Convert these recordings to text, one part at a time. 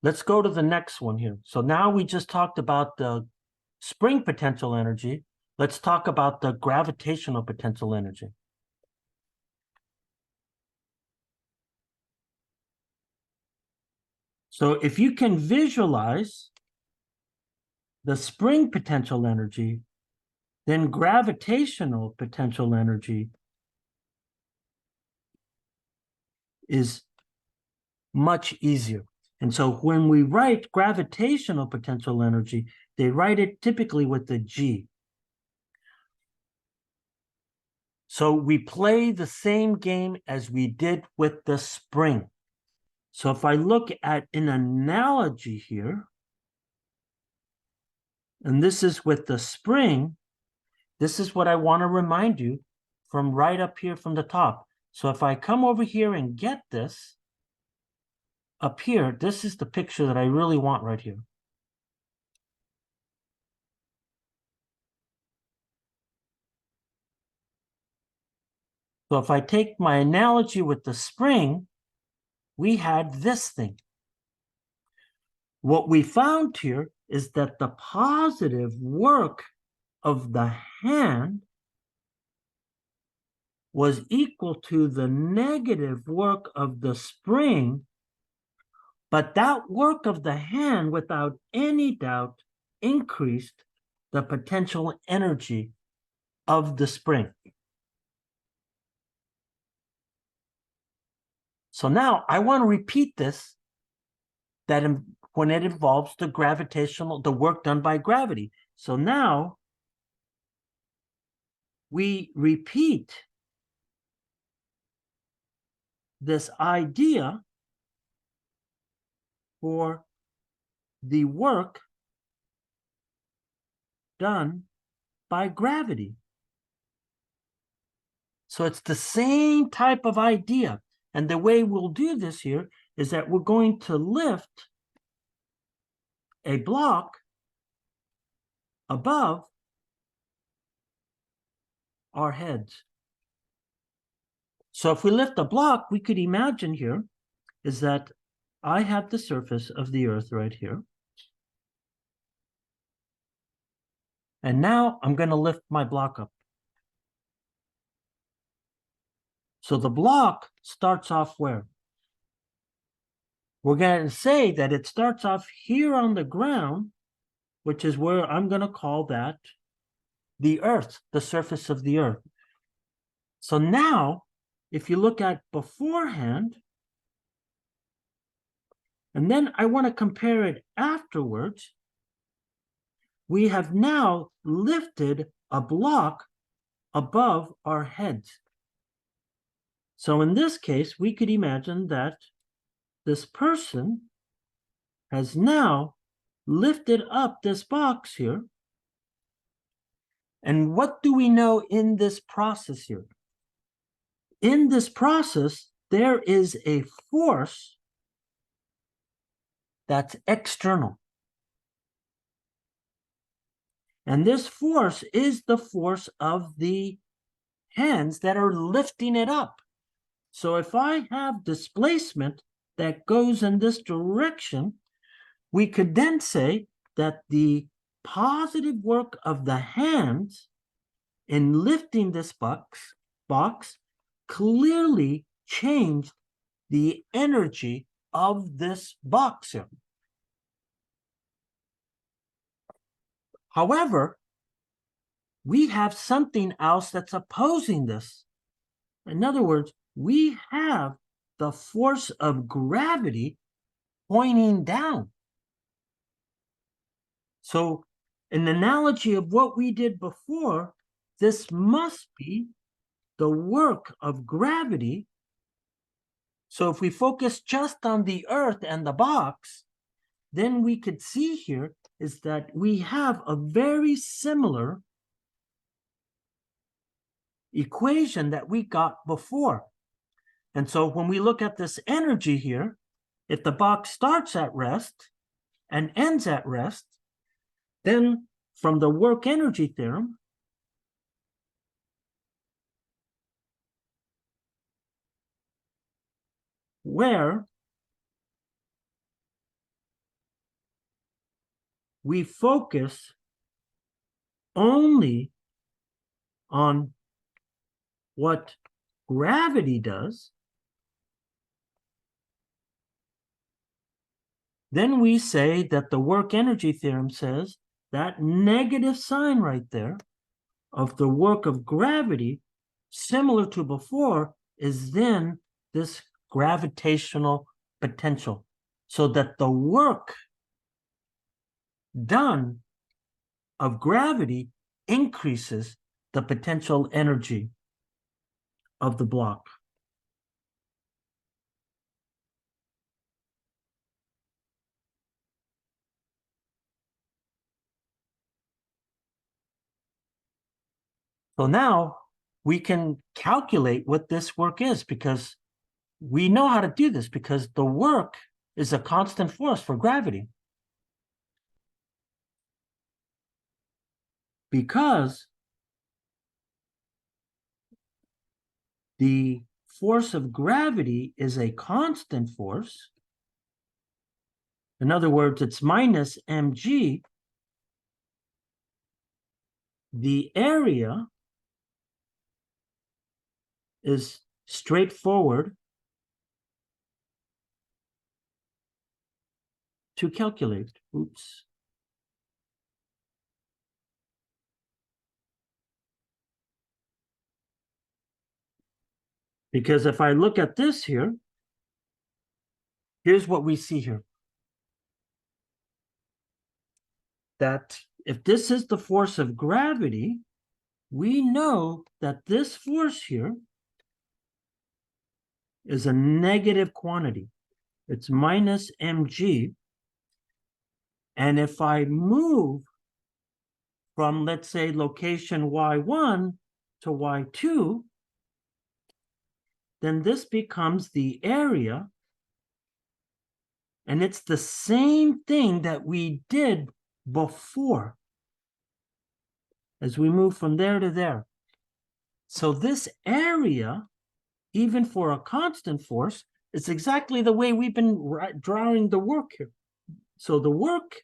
let's go to the next one here. So now we just talked about the spring potential energy. Let's talk about the gravitational potential energy. So if you can visualize the spring potential energy, then gravitational potential energy is much easier. And so when we write gravitational potential energy, they write it typically with the G. So we play the same game as we did with the spring. So if I look at an analogy here, and this is with the spring, this is what I want to remind you from right up here from the top. So if I come over here and get this, up here, this is the picture that I really want right here. So if I take my analogy with the spring, we had this thing. What we found here is that the positive work of the hand was equal to the negative work of the spring, but that work of the hand, without any doubt, increased the potential energy of the spring. So now I want to repeat this, that when it involves the gravitational, the work done by gravity. So now we repeat this idea for the work done by gravity. So it's the same type of idea. And the way we'll do this here is that we're going to lift a block above our heads. So if we lift a block, we could imagine here is that I have the surface of the earth right here. And now I'm going to lift my block up. So the block starts off where? We're going to say that it starts off here on the ground, which is where I'm going to call that the earth, the surface of the earth. So now, if you look at beforehand, and then I want to compare it afterwards, we have now lifted a block above our heads. So in this case, we could imagine that this person has now lifted up this box here. And what do we know in this process here? In this process, there is a force that's external. And this force is the force of the hands that are lifting it up. So if I have displacement that goes in this direction, we could then say that the positive work of the hands in lifting this box clearly changed the energy of this box here. However, we have something else that's opposing this. In other words, we have the force of gravity pointing down. So, an analogy of what we did before, this must be the work of gravity. So if we focus just on the earth and the box, then we could see here is that we have a very similar equation that we got before. And so when we look at this energy here, if the box starts at rest and ends at rest, then from the work energy theorem, where we focus only on what gravity does, then we say that the work energy theorem says that negative sign right there of the work of gravity, similar to before, is then this gravitational potential. So that the work done of gravity increases the potential energy of the block. So now we can calculate what this work is, because we know how to do this, because the work is a constant force for gravity. Because the force of gravity is a constant force, in other words, it's minus mg, the area is straightforward to calculate. Oops. Because if I look at this here, here's what we see here. That if this is the force of gravity, we know that this force here is a negative quantity. It's minus mg. And if I move from, let's say, location y1 to y2, then this becomes the area. And it's the same thing that we did before as we move from there to there. So this area, even for a constant force, is exactly the way we've been drawing the work here. So the work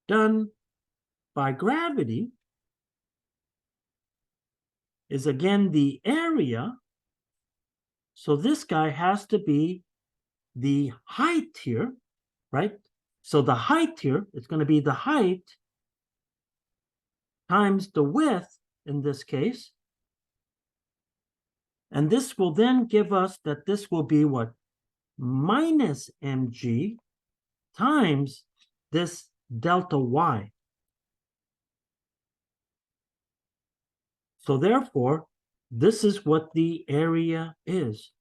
done by gravity is again the area. So this guy has to be the height here, right? So the height here is going to be the height times the width in this case. And this will then give us that this will be what? Minus mg times this delta y. So therefore, this is what the area is.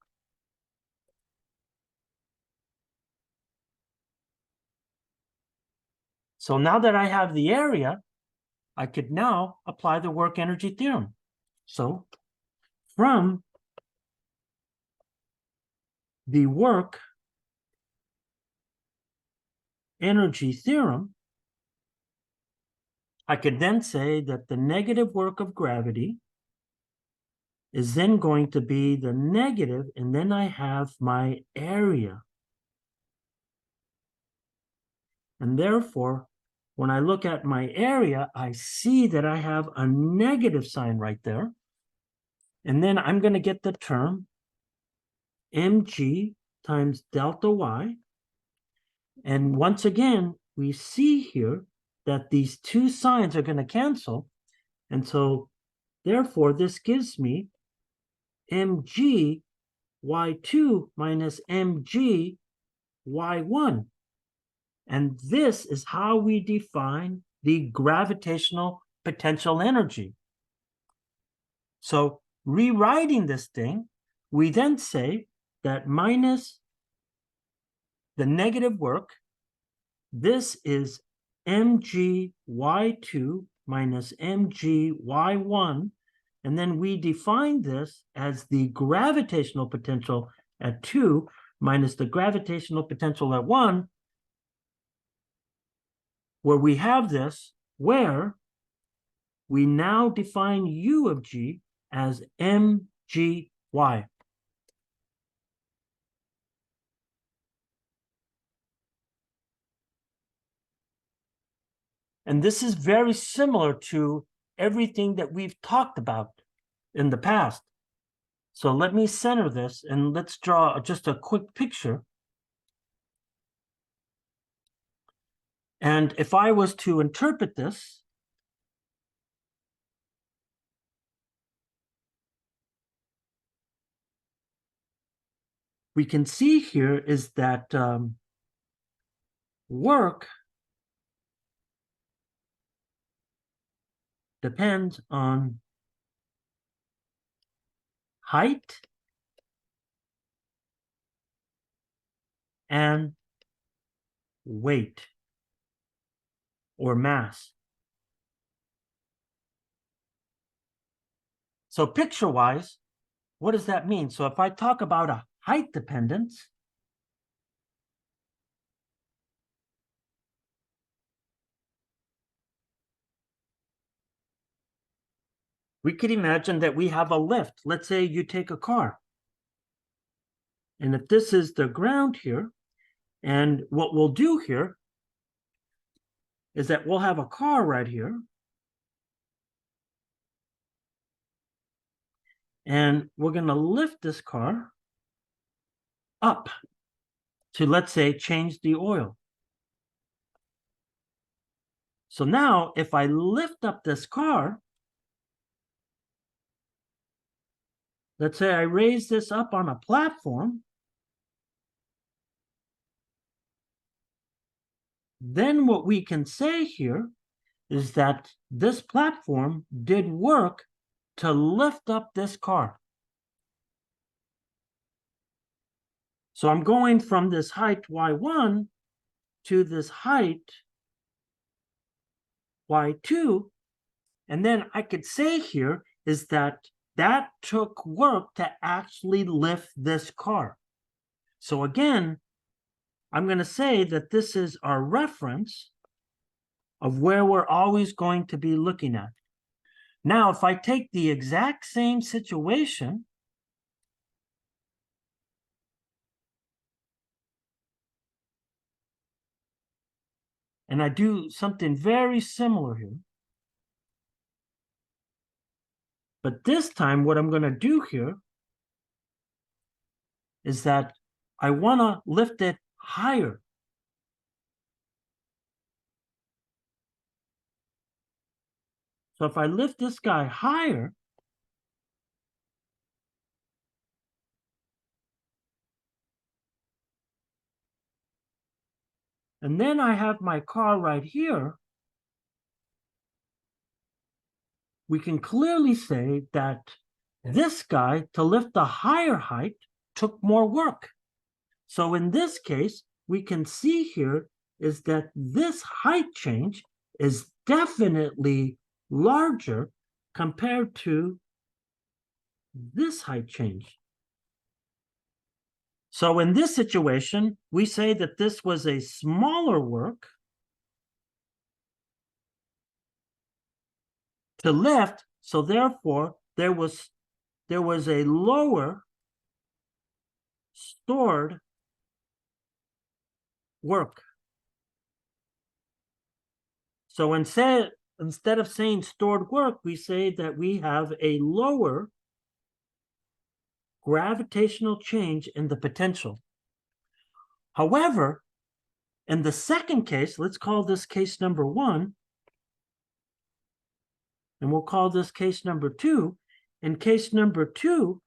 So now that I have the area, I could now apply the work energy theorem. So from the work energy theorem, I could then say that the negative work of gravity is then going to be the negative, and then I have my area. And therefore, when I look at my area, I see that I have a negative sign right there. And then I'm going to get the term mg times delta y. And once again, we see here that these two signs are going to cancel. And so, therefore, this gives me mg y2 minus mg y1. And this is how we define the gravitational potential energy. So rewriting this thing, we then say that minus the negative work, this is mg y2 minus mg y1. And then we define this as the gravitational potential at 2 minus the gravitational potential at 1, where we have this, where we now define u of g as mgy. And this is very similar to everything that we've talked about in the past. So let me center this and let's draw just a quick picture. And if I was to interpret this, we can see here is that work depends on height and weight or mass. So picture-wise, what does that mean? So if I talk about a height dependence, we could imagine that we have a lift. Let's say you take a car. And if this is the ground here, and what we'll do here is that we'll have a car right here. And we're going to lift this car up to, let's say, change the oil. So now if I lift up this car, let's say I raise this up on a platform, then what we can say here is that this platform did work to lift up this car. So I'm going from this height y1 to this height y2, and then I could say here is that that took work to actually lift this car. So again, I'm going to say that this is our reference of where we're always going to be looking at. Now, if I take the exact same situation and I do something very similar here, but this time what I'm going to do here is that I want to lift it higher. So if I lift this guy higher, and then I have my car right here, we can clearly say that this guy, to lift the higher height, took more work. So in this case, we can see here is that this height change is definitely larger compared to this height change. So in this situation, we say that this was a smaller work to lift, so therefore there was a lower stored work. So instead of saying stored work, we say that we have a lower gravitational change in the potential. However, in the second case, let's call this case number 1, and we'll call this case number 2. In case number 2,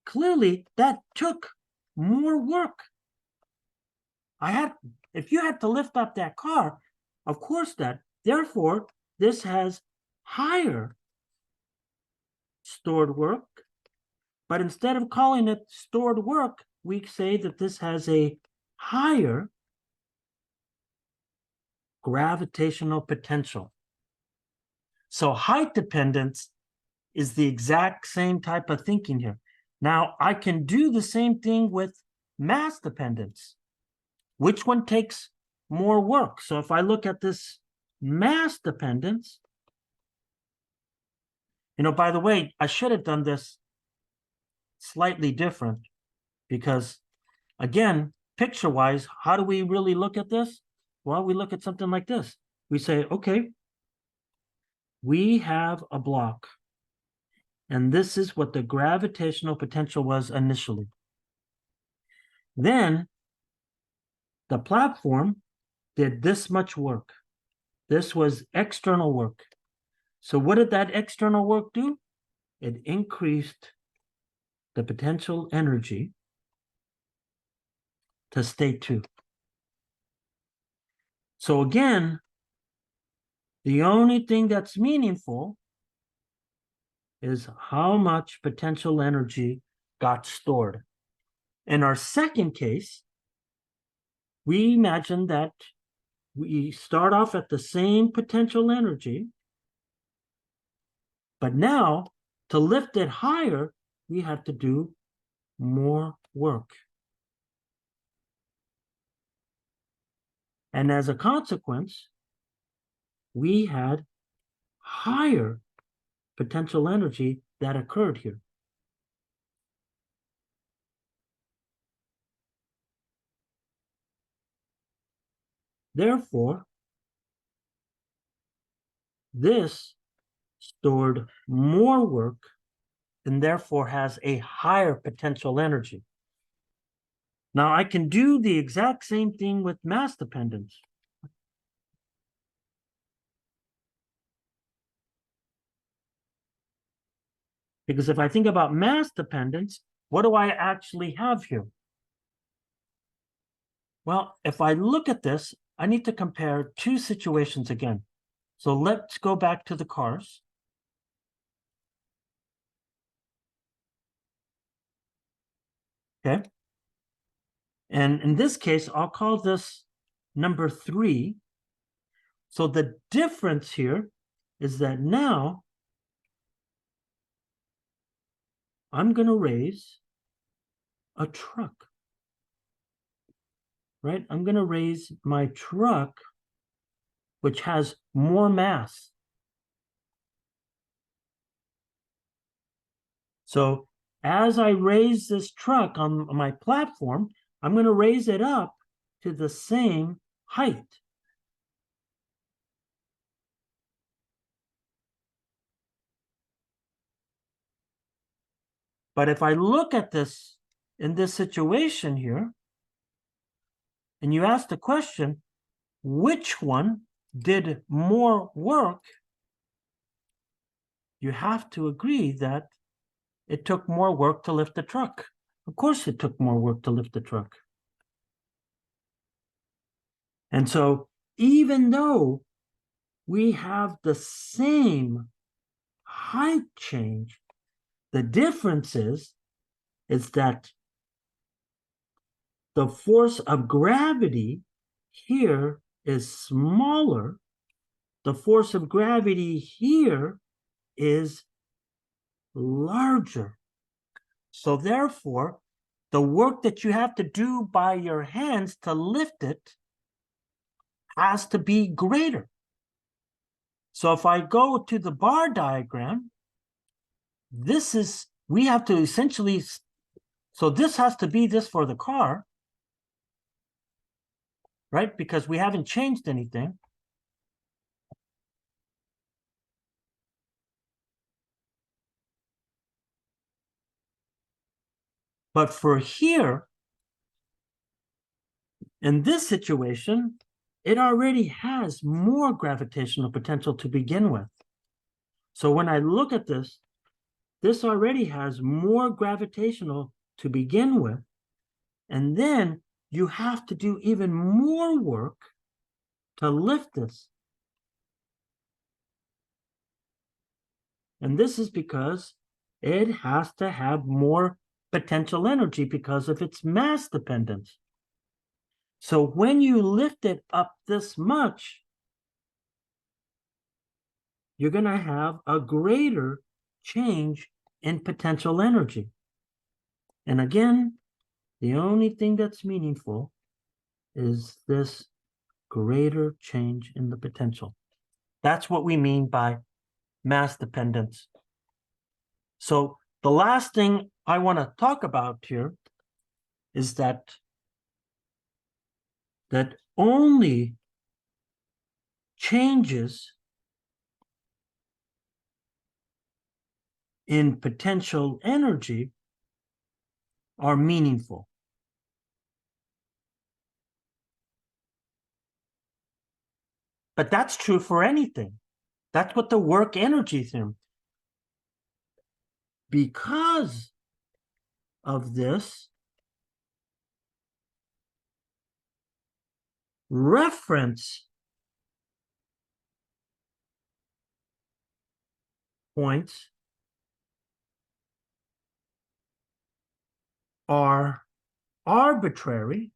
clearly that took more work. If you had to lift up that car, of course therefore, this has higher stored work, but instead of calling it stored work, we say that this has a higher gravitational potential. So height dependence is the exact same type of thinking here. Now, I can do the same thing with mass dependence. Which one takes more work? So if I look at this mass dependence, by the way, I should have done this slightly different because, again, picture-wise, how do we really look at this? Well, we look at something like this. We say, okay, we have a block. And this is what the gravitational potential was initially. Then the platform did this much work. This was external work. So what did that external work do? It increased the potential energy to state 2. So again, the only thing that's meaningful is how much potential energy got stored. In our second case, we imagine that we start off at the same potential energy, but now to lift it higher, we had to do more work. And as a consequence, we had higher potential energy that occurred here. Therefore, this stored more work and therefore has a higher potential energy. Now, I can do the exact same thing with mass dependence. Because if I think about mass dependence, what do I actually have here? Well, if I look at this, I need to compare two situations again. So let's go back to the cars. Okay. And in this case, I'll call this number 3. So the difference here is that now I'm going to raise a truck, right? I'm going to raise my truck, which has more mass. So as I raise this truck on my platform, I'm going to raise it up to the same height. But if I look at this in this situation here, and you ask the question, which one did more work? You have to agree that it took more work to lift the truck. Of course, it took more work to lift the truck. And so even though we have the same height change, the difference is that the force of gravity here is smaller. The force of gravity here is larger. So therefore, the work that you have to do by your hands to lift it has to be greater. So if I go to the bar diagram, we have to essentially, so this has to be this for the car, right? Because we haven't changed anything. But for here, in this situation, it already has more gravitational potential to begin with. So when I look at this, this already has more gravitational to begin with. And then you have to do even more work to lift this. And this is because it has to have more potential energy because of its mass dependence. So when you lift it up this much, you're going to have a greater change in potential energy. And again, the only thing that's meaningful is this greater change in the potential. That's what we mean by mass dependence. So the last thing I want to talk about here is that only changes in potential energy are meaningful. But that's true for anything. That's what the work energy theorem. Because of this, reference points are arbitrary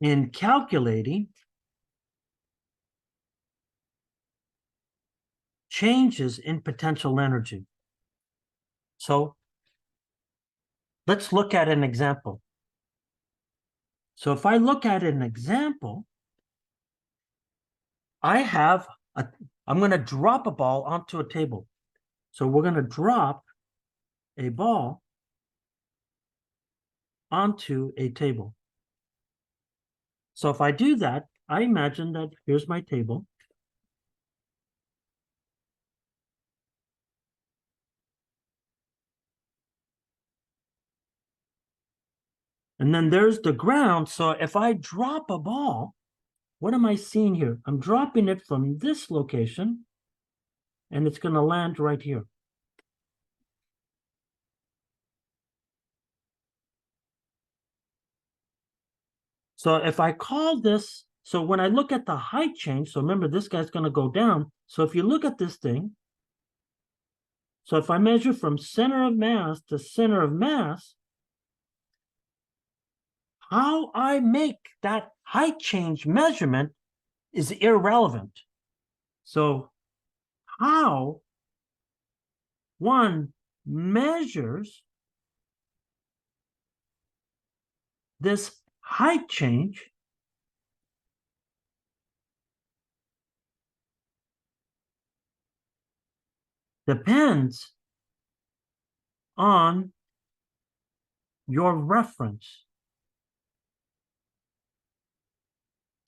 in calculating changes in potential energy. So let's look at an example. So if I look at an example, I'm going to drop a ball onto a table. So we're going to drop a ball onto a table. So if I do that, I imagine that here's my table. And then there's the ground. So if I drop a ball, what am I seeing here? I'm dropping it from this location, and it's going to land right here. So if I call this, so when I look at the height change, so remember this guy's going to go down. So if you look at this thing, so if I measure from center of mass to center of mass, how I make that height change measurement is irrelevant. So how one measures this height change depends on your reference.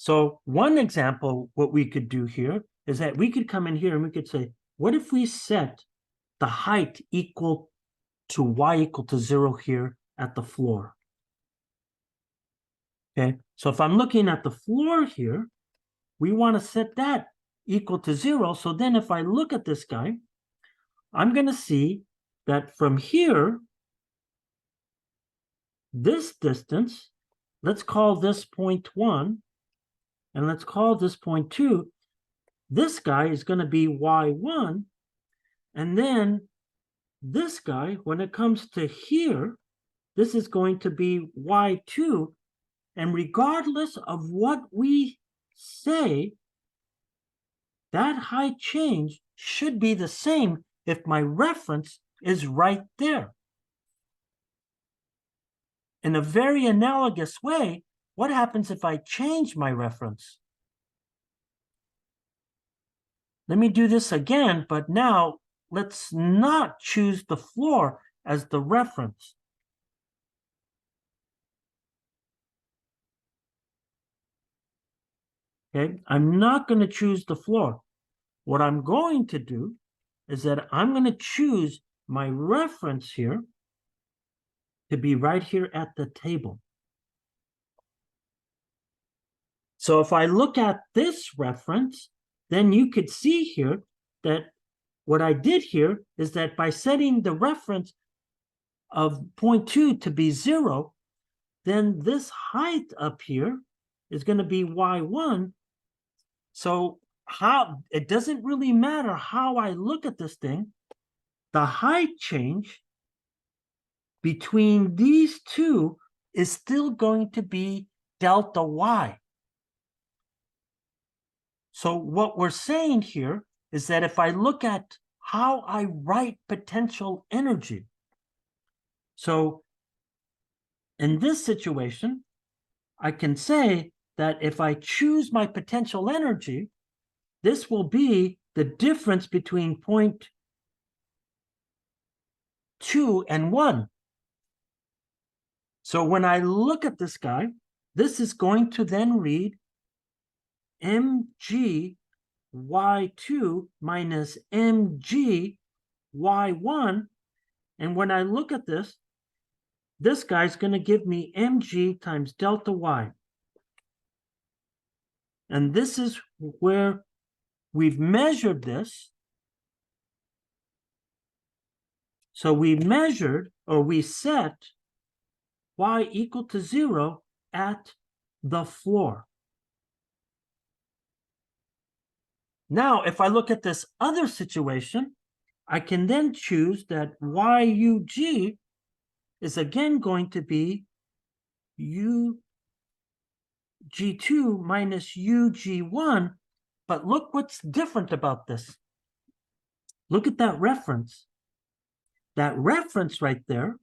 So one example, what we could do here is that we could come in here and we could say, what if we set the height equal to y equal to 0 here at the floor? Okay, so if I'm looking at the floor here, we want to set that equal to 0. So then if I look at this guy, I'm going to see that from here, this distance, let's call this point 1, and let's call this point 2. This guy is going to be y1, and then this guy, when it comes to here, this is going to be y2, and regardless of what we say, that height change should be the same if my reference is right there. In a very analogous way, what happens if I change my reference? Let me do this again, but now let's not choose the floor as the reference. Okay, I'm not going to choose the floor. What I'm going to do is that I'm going to choose my reference here to be right here at the table. So if I look at this reference, then you could see here that what I did here is that by setting the reference of 0.2 to be 0, then this height up here is going to be y1. So it doesn't really matter how I look at this thing, the height change between these two is still going to be delta y. So what we're saying here is that if I look at how I write potential energy, so in this situation, I can say that if I choose my potential energy, this will be the difference between 0.2 and 1. So when I look at this guy, this is going to then read mg y2 minus mg y1. And when I look at this guy's going to give me mg times delta y. And this is where we've measured this. So we measured, or we set y equal to 0 at the floor. Now, if I look at this other situation, I can then choose that YUG is again going to be UG2 minus UG1. But look what's different about this. Look at that reference. That reference right there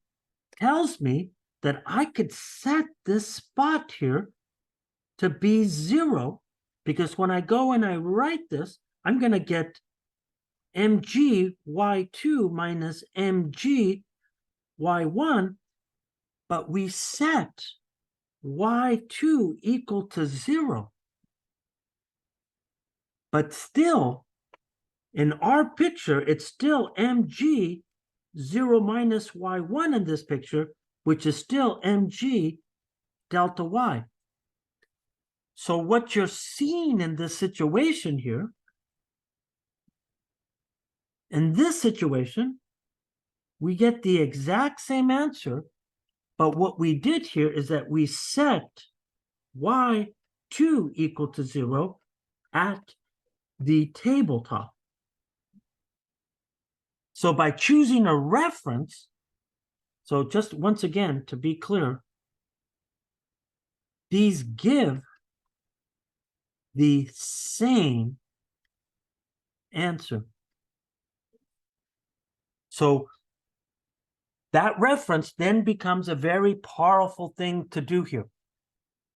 tells me that I could set this spot here to be 0, because when I go and I write this, I'm going to get mg y2 minus mg y1, but we set y2 equal to 0. But still, in our picture, it's still mg 0 minus y1 in this picture, which is still mg delta y. So what you're seeing in this situation here, in this situation, we get the exact same answer, but what we did here is that we set y2 equal to 0 at the tabletop. So by choosing a reference, so just once again, to be clear, these give the same answer. So that reference then becomes a very powerful thing to do here.